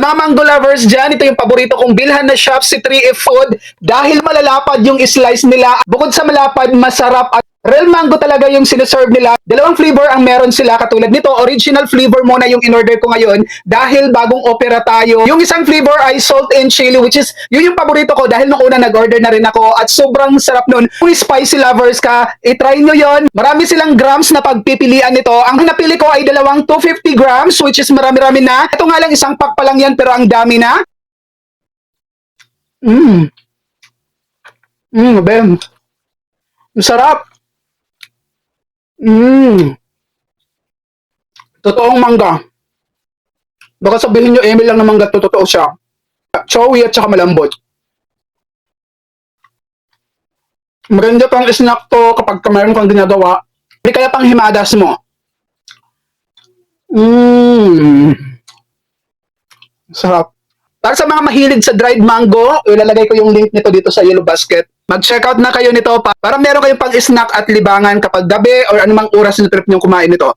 Mga mango lovers dyan, ito yung paborito kong bilhan na shop, si 3F Food. Dahil malalapad yung slice nila. Bukod sa malapad, masarap at real mango talaga yung sineserve nila. Dalawang flavor ang meron sila katulad nito. Original flavor muna yung in-order ko ngayon dahil bagong opera tayo. Yung isang flavor ay salt and chili, which is yun yung paborito ko dahil nung una nag-order na rin ako at sobrang sarap nun. Kung spicy lovers ka, itry nyo yon. Marami silang grams na pagpipilian nito. Ang napili ko ay dalawang 250 grams, which is marami-rami na. Ito nga lang isang pack pa lang yan pero ang dami na. Ben. Sarap. Totoong mangga. Baka sabihin nyo, Emil lang na mangga, totoo siya. Chewy at saka malambot. Maganda pang snack to kapag mayroon kang ginagawa. Hindi kaya pang himadas mo. Sarap. Para sa mga mahilig sa dried mango, ilalagay ko yung link nito dito sa Yellow Basket. Mag-check out na kayo nito para meron kayong pang snack at libangan kapag gabi or anumang oras na trip nyo kumain nito.